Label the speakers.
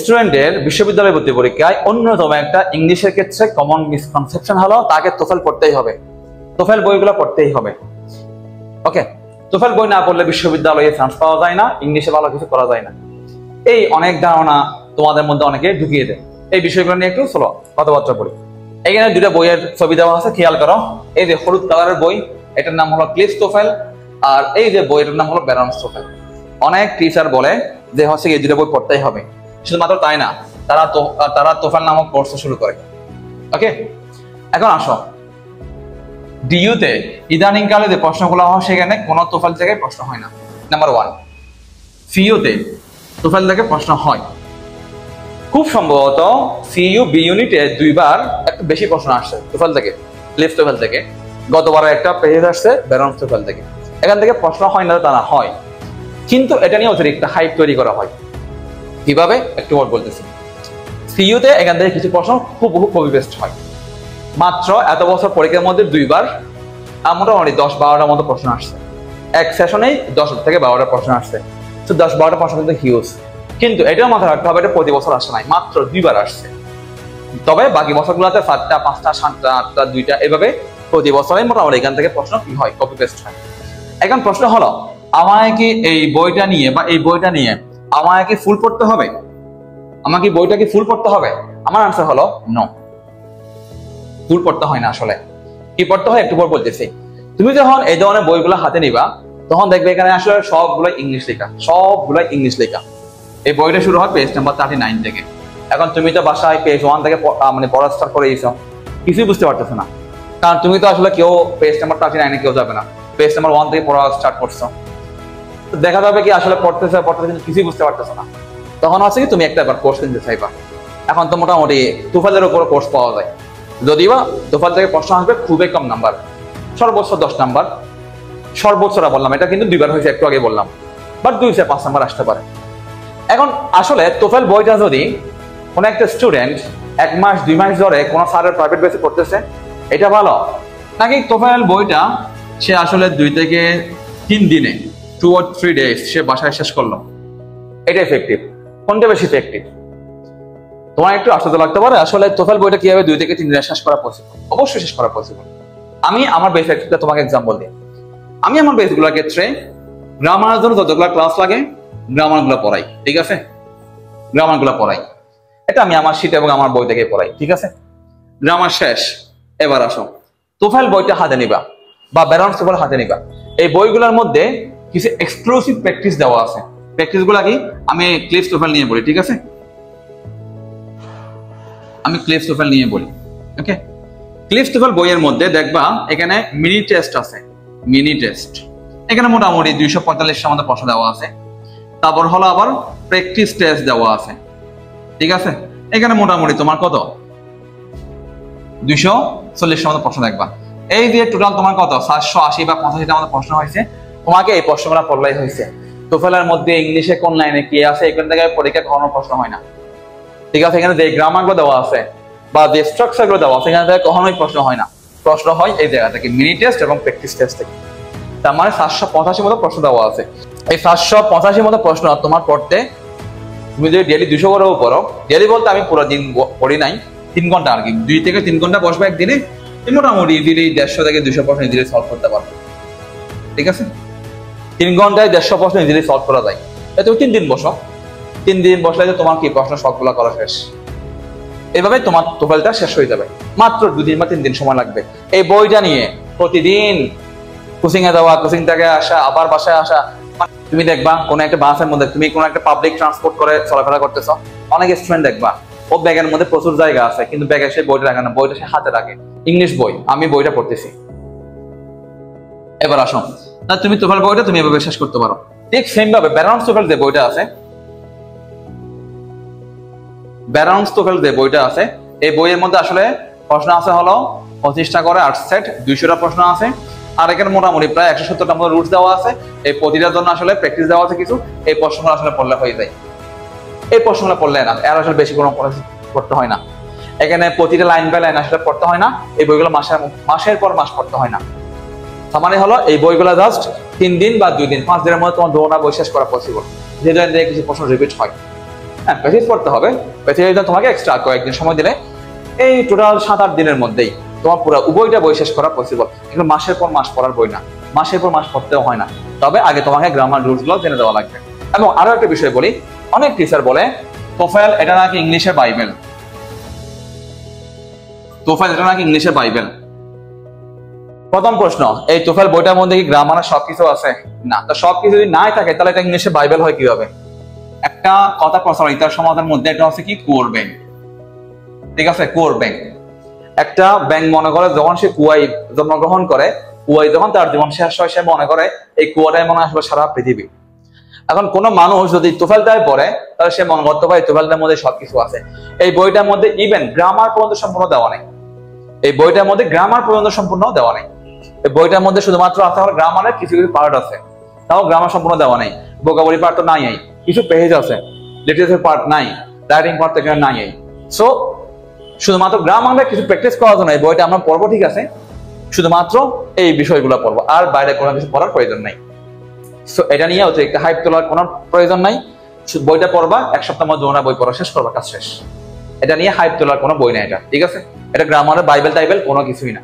Speaker 1: স্টুডেন্টের বিশ্ববিদ্যালয় ভর্তি পরীক্ষায় অন্যতম একটা ইংলিশের ক্ষেত্রে কমন মিসকনসেপশন হলো তাকে তোফেল পড়তেই হবে, তোফেল বইগুলো পড়তেই হবে। ওকে, তোফেল বই না পড়লে বিশ্ববিদ্যালয়ে চান্স পাওয়া যায় না, ইংলিশে ভালো কিছু করা যায় না। এই অনেক ধারণা তোমাদের মধ্যে অনেকে ঢুকিয়ে দেয়। এই বিষয়গুলো নিয়ে একটু চলো কথাবার্তা বলি। এখানে দুটো বইয়ের ছবি দেওয়া আছে, খেয়াল করো। এই যে হলুদ কালারের বই, এটার নাম হলো ক্লিফস তোফেল, আর এই যে বইটার নাম হলো ব্যারন্স তোফেল। অনেক টিচার বলে যে হচ্ছে এই দুটো বই পড়তেই হবে, শুধুমাত্র তাই না, তারা তোফেল নামক কোর্স শুরু করে। ওকে, এখন আসো, ডিইউতে ইদানিং কালে যে প্রশ্নগুলো হয় সেখানে কোনো তোফেল থেকে প্রশ্ন হয় না। নাম্বার 1। সিইউতে তোফেল থেকে প্রশ্ন হয়, খুব সম্ভবত সিইউ বি ইউনিটে 2বার একটু বেশি প্রশ্ন আসছে তোফেল থেকে, ক্লিফস তোফেল থেকে। গতবার একটা পেজ আসছে ব্যারন্স তোফেল থেকে। এখান থেকে প্রশ্ন হয় না তা না, হয়, কিন্তু এটা নিয়ে অতিরিক্ত হাইপ তৈরি করা হয়। কিভাবে একটু বলতেছি। সিইউতে এখান থেকে কিছু প্রশ্ন খুব কপি পেস্ট হয়। মাত্র এত বছর পরীক্ষার মধ্যে 2বার মোটামুটি 10-12টার মতো প্রশ্ন আসছে। এক সেশনেই 10 থেকে 12টা প্রশ্ন আসছে। তো 10-12টা প্রশ্ন কিন্তু হিউজ, কিন্তু এটাও মাথায় রাখতে হবে এটা প্রতি বছর আসে নাই, মাত্র 2বার আসছে। তবে বাকি বছরগুলোতে 4টা, 5টা, 7টা, 8টা, 2টা এভাবে প্রতি বছরই মোটামুটি এখান থেকে প্রশ্ন কি হয়, কপি পেস্ট হয়। এখন প্রশ্ন হলো, আমায় কি এই বইটা নিয়ে বা এই বইটা নিয়ে আমায় কি ফুল পড়তে হবে? আমাকে বইটা কি ফুল পড়তে হবে? আমার আনসার হলো নো, ফুল পড়তে হয় না। আসলে কি পড়তে হয় একটু পর বলতেছি। তুমি যখন এই ধরনের বইগুলো হাতে নিবা তখন দেখবে এখানে আসলে সবগুলো ইংলিশ লেখা, সবগুলো ইংলিশ লেখা। এই বইটা শুরু হয় পেজ নাম্বার 39 থেকে। এখন তুমি তো বাসায় পেজ 1 থেকে মানে পড়া স্টার্ট করে দিয়েছো, কিছুই বুঝতে পারতেছো না, কারণ তুমি তো আসলে কেউ পেজ নাম্বার 39 কেউ যাবে না, পেজ নাম্বার 1 থেকে পড়া স্টার্ট করছো। দেখা যাবে কি আসলে পড়তেছে কিন্তু কিছুই বুঝতে পারতেছো না। তখন হচ্ছে কি তুমি একটা কোর্স কিনতে চাইবা। এখন তো মোটামুটি তোফেলের উপর কোর্স পাওয়া যায়, যদিও তোফেল থেকে প্রশ্ন আসবে খুবই কম নাম্বার, সর্বোচ্চ 10 নাম্বার। সর্বোচ্চটা বললাম, এটা কিন্তু 2বার হয়েছে, একটু আগে বললাম, বাট 2-5 নাম্বার আসতে পারে। এখন আসলে তোফেল বইটা যদি কোনো একটা স্টুডেন্ট 1 মাস 2 মাস ধরে কোনো স্যারের প্রাইভেট বেসে পড়তেছে, এটা ভালো, নাকি তোফেল বইটা সে আসলে 2 থেকে 3 দিনে 2 or 3 days সে বাসায় শেষ করলো, এটা এফেক্টিভ? কোনটা বেশি এফেক্টিভ? তোমার একটু আশ্চর্য লাগতে পারে, আসলে তোফেল বইটা কিভাবে 2 থেকে 3 দিনে শেষ করা পসিবল? অবশ্যই শেষ করা পসিবল। আমি আমার বেস একটা তোমাকে এক্সাম্পল দিই। আমি আমার বেসগুলোর ক্ষেত্রে গ্রামারের জন্য যতগুলো ক্লাস লাগে গ্রামারগুলো পড়াই, ঠিক আছে? গ্রামারগুলো পড়াই, এটা আমি আমার শীট এবং আমার বই থেকে পড়াই, ঠিক আছে? গ্রামার শেষ। এবার আসো, তোফেল বইটা হাতে নিবা বা ব্যারন্স তোফেল হাতে নিবা। এই বইগুলোর মধ্যে কিছু এক্সক্লুসিভ প্র্যাকটিস দেওয়া আছে। প্র্যাকটিসগুলো কি? আমি ক্লিফস তোফেল নিয়ে বলি, ঠিক আছে? আমি ক্লিফস তোফেল নিয়ে বলি। ওকে, ক্লিফস তোফেল বইয়ের মধ্যে দেখবা এখানে মিনি টেস্ট আছে, মিনি টেস্ট। এখানে মোটামুটি 245 মতো প্রশ্ন দেওয়া আছে। তারপর হলো আবার প্র্যাকটিস টেস্ট দেওয়া আছে, ঠিক আছে? এখানে মোটামুটি তোমার কত 240 মতো প্রশ্ন দেখবা। এই যে টোটাল তোমার কত 780 বা 85টা মতো প্রশ্ন হয়েছে। তোমাকে এই প্রশ্নগুলো পড়লেই হয়েছে। তোফেলের মধ্যে ইংলিশে কোন লাইনে কি আছে এখান থেকে পরীক্ষা কখনো প্রশ্ন হয় না, ঠিক আছে? এখানে যে গ্রামারগুলো দেওয়া আছে বা যে স্ট্রাকচারগুলো দেওয়া আছে এখান থেকে কখনোই প্রশ্ন হয় না। প্রশ্ন হয় এই জায়গা থেকে, মিনি টেস্ট এবং প্র্যাকটিস টেস্ট থেকে। তার মানে 785 মতো প্রশ্ন দেওয়া আছে। এই 785 মতো প্রশ্ন তোমার পড়তে, তুমি যদি ডেলি 200 করেও পড়ো, ডেলি বলতে আমি পুরো দিন পড়ি নাই, 3 ঘন্টা আর কি, 2 থেকে 3 ঘন্টা বসবে একদিনে, মোটামুটি ইজিলি 150 থেকে 200 প্রশ্ন ইজিলি সলভ করতে পারবে, ঠিক আছে? 3 ঘন্টায় 150 প্রশ্ন ইজিলি সলভ করা যায়। তুমি 3 দিন বসো, 3 দিন বসলে তোমার কি প্রশ্ন সবগুলো করা শেষ। এইভাবে তোমার তোফেলটা শেষ হয়ে যাবে, মাত্র 2 দিন বা 3 দিন সময় লাগবে। এই বইটা নিয়ে প্রতিদিন কোচিং এ যাওয়া, কোচিং থেকে আসা, আবার বাসায় আসা। তুমি দেখবা কোন একটা বাসের মধ্যে তুমি কোন একটা পাবলিক ট্রান্সপোর্ট করে চলাফেরা করতেছ, অনেক স্টুডেন্ট দেখবা ও ব্যাগের মধ্যে প্রচুর জায়গা আছে কিন্তু ব্যাগে সে বইটা রাখে না, বইটা সে হাতে রাখে। ইংলিশ বই, আমি বইটা পড়তেছি। এবার আসো, না তুমি তোফেল বইটা তুমি এভাবে শেষ করতে পারো। ঠিক সেম ভাবে ব্যারন্স তোফেল যে বইটা আছে, ব্যারন্স তোফেল যে বইটা আছে, এই বইয়ের মধ্যে আসলে প্রশ্ন আছে হলো 25টা করে 8 সেট, 200টা প্রশ্ন আছে। আর এখানে মোটামুটি প্রায় 170টা মতো রুটস দেওয়া আছে। এই প্রতিটার জন্য আসলে প্র্যাকটিস দেওয়া আছে কিছু। এই প্রশ্নগুলো আসলে পড়লে হয়ে যায়। এই প্রশ্নগুলো পড়লে না, এর আসলে বেশি কোনো পড়তে হয় না। এখানে প্রতিটা লাইন বাই লাইন আসলে পড়তে হয় না। এই বইগুলো মাসের পর মাস পড়তে হয় না। তার মানে হলো এই বইগুলো জাস্ট 3 দিন বা 2 দিন, 5 দিনের মধ্যে তোমার 2টা বই শেষ করা পসিবল, যেটা দিয়ে কিছু প্রশ্ন রিপিট হয়। হ্যাঁ প্যাসেজ পড়তে হবে, প্যাসেজ তোমাকে এক্সট্রা কয়েকদিন সময় দিলে এই টোটাল 7-8 দিনের মধ্যেই তোমার পুরো উভয়টা বই শেষ করা পসিবল। কিন্তু মাসের পর মাস পড়ার বই না, মাসের পর মাস পড়তেও হয় না। তবে আগে তোমাকে গ্রামার রুলস গুলো জেনে দেওয়া লাগবে। এবং আরো একটা বিষয় বলি, অনেক টিচার বলে তোফেল এটা নাকি ইংলিশের বাইবেল, তোফেল এটা নাকি ইংলিশের বাইবেল। প্রথম প্রশ্ন, এই তোফেল বইটার মধ্যে কি গ্রামারের সবকিছু আছে? না। তো সবকিছু যদি নাই থাকে তাহলে এটা ইংলিশের বাইবেল হয় কিভাবে? একটা কথা প্রচলিত সমাজের মধ্যে এটা হচ্ছে কি কোর ব্যাংক, ঠিক আছে? কোর ব্যাংক, একটা ব্যাংক মনে করে যখন সে কুয়াই জন্মগ্রহণ করে, কুয়াই যখন তার জীবন শেষ হয়, সে মনে করে এই কুয়াটাই মনে আসবে সারা পৃথিবী। এখন কোন মানুষ যদি তোফেলটাই পড়ে তাহলে সে মনে করতে পারে তোফেলটার মধ্যে সবকিছু আছে। এই বইটার মধ্যে ইভেন গ্রামার পর্যন্ত সম্পূর্ণ দেওয়া নেই, এই বইটার মধ্যে গ্রামার পর্যন্ত সম্পূর্ণ দেওয়া নেই। এই বইটার মধ্যে শুধুমাত্র আছে গ্রামারের কিছু কিছু পার্ট আছে, তাও গ্রামার সম্পূর্ণ দেওয়া নেই। ভোকাবুলারি পার্ট তো নাই, কিছু পেজ আছে, লিটারেচার পার্ট নাই, রাইটিং পার্ট তো এখানে নাই। সো শুধুমাত্র গ্রামারের কিছু প্র্যাকটিস করার জন্য এই বইটা আমরা পড়বো, ঠিক আছে? শুধুমাত্র এই বিষয়গুলো পড়বো, আর বাইরে কোনো কিছু পড়ার প্রয়োজন নাই। সো এটা নিয়ে অতিরিক্ত হাইপ তোলার কোনো প্রয়োজন নাই। বইটা পড়বা, এক সপ্তাহ মধ্যে বই পড়া শেষ করবা, কাজ শেষ। এটা নিয়ে হাইপ তোলার কোনো বই নাই এটা, ঠিক আছে? এটা গ্রামারের বাইবেল টাইবেল কোনো কিছুই না।